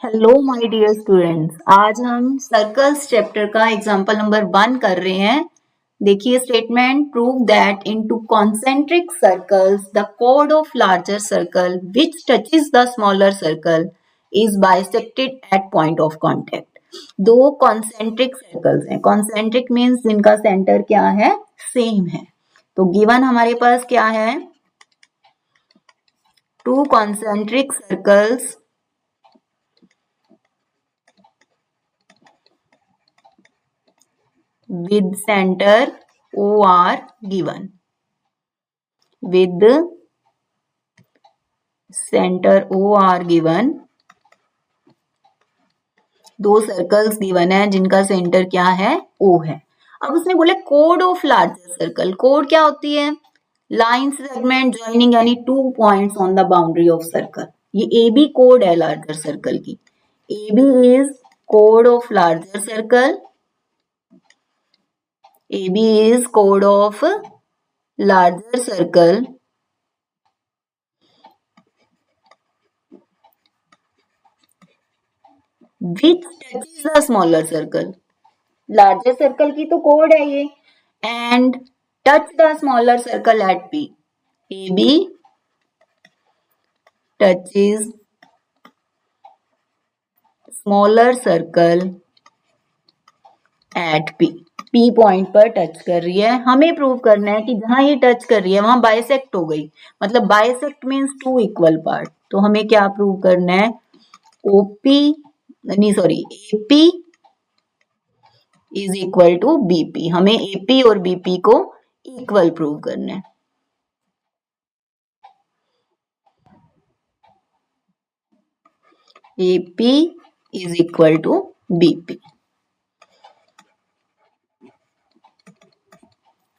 Hello my dear students, आज हम circles chapter का एग्जांपल नंबर 1 कर रहे हैं। देखिए statement, prove that into concentric circles the code of larger circle which touches the smaller circle is bisected eight point of contact. दो concentric circles हैं। Concentric means जिनका सेंटर क्या है, सेम है। तो गिवन हमारे पास क्या है, to concentric circles with center O are given. With center O are given. दो सर्कल्स गिवन है जिनका सेंटर क्या है, O है। अब उसने बोले कोड ऑफ लार्जर सर्कल। कोड क्या होती है? लाइन सेगमेंट ज्वाइनिंग यानी 2 points on the boundary of circle. ये ए बी कोड है लार्जर सर्कल की। ए बी इज कोड of larger circle. AB is code of larger circle which touches the smaller circle. Larger circle की तो code है ये। And touch the smaller circle at P. AB touches smaller circle at P. P point पर touch कर रही है। हमें prove करना है कि जहां ये टच कर रही है वहां बाइसेक्ट हो गई। मतलब bisect means two equal part. तो हमें क्या प्रूव करना है, AP is equal to BP। हमें AP और BP को इक्वल प्रूव करना है। AP is equal to BP।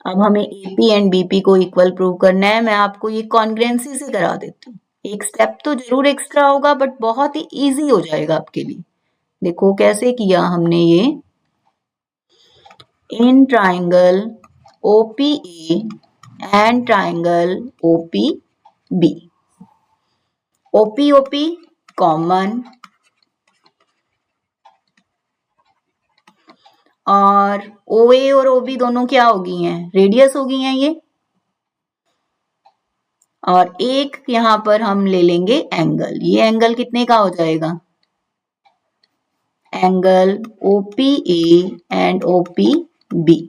अब हमें AP एंड BP को इक्वल प्रूव करना है। मैं आपको ये कॉन्ग्रुएंसी से करा देती हूँ। एक स्टेप तो जरूर एक्स्ट्रा होगा बट बहुत ही इजी हो जाएगा आपके लिए। देखो कैसे किया हमने ये। In triangle OPA and triangle OPB, OP common और OA और OB दोनों क्या हो गई हैं, रेडियस हो गई हैं ये। और एक यहां पर हम ले लेंगे एंगल। ये एंगल कितने का हो जाएगा, एंगल OPA एंड OPB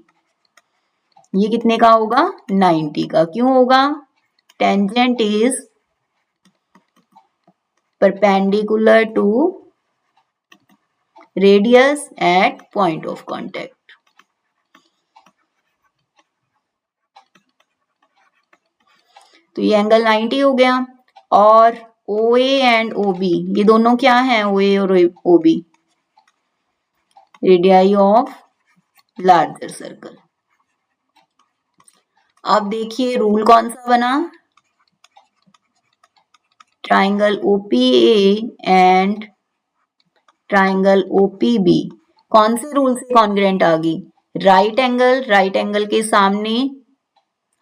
ये कितने का होगा, 90 का। क्यों होगा, tangent is perpendicular to radius at point of contact. तो ये एंगल 90 हो गया। और OA एंड OB ये दोनों क्या हैं, OA और OB radii of larger circle. अब देखिए रूल कौन सा बना, triangle OPA and triangle OPB कौन से रूल से कॉन्ग्रुएंट आ गई, राइट एंगल के सामने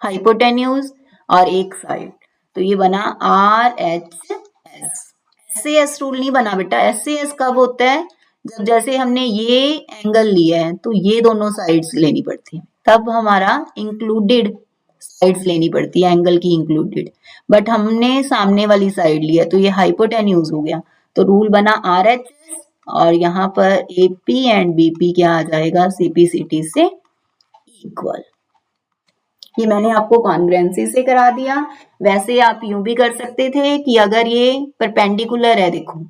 हाइपोटेन्यूज और एक साइड। तो ये बना RHS। SAS रूल नहीं बना बेटा। SAS कब होता है, जब जैसे हमने ये एंगल लिया है तो ये दोनों साइड्स लेनी पड़ती है, तब हमारा इंक्लूडेड साइड्स लेनी पड़ती है, एंगल की इंक्लूडेड। बट हमने सामने वाली साइड लिया तो ये हाइपोटेन्यूज हो गया। तो रूल बना RHS और यहाँ पर AP एंड BP क्या आ जाएगा, CP/CT से इक्वल। ये मैंने आपको कॉन्ग्रुएंसी से करा दिया। वैसे आप यूं भी कर सकते थे कि अगर ये परपेंडिकुलर है, देखो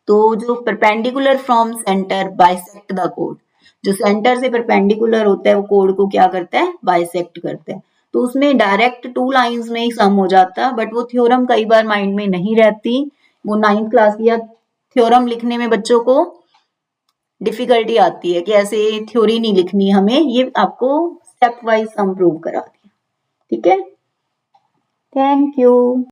तो जो perpendicular from centre bisect the code, जो सेंटर से परपेंडिकुलर होता है वो कोड को क्या करता है, बाइसेक्ट करता है। तो उसमें डायरेक्ट 2 लाइंस में ही सम हो जाता, बट वो थ्योरम कई बार माइंड में नहीं रहती। वो 9th क्लास की थ्योरम लिखने में बच्चों को डिफिकल्टी आती है कि ऐसे थ्योरी नहीं लिखनी हमें। ये आपको स्टेप वाइज सम प्रूव करा दिया। ठीक है, थैंक यू।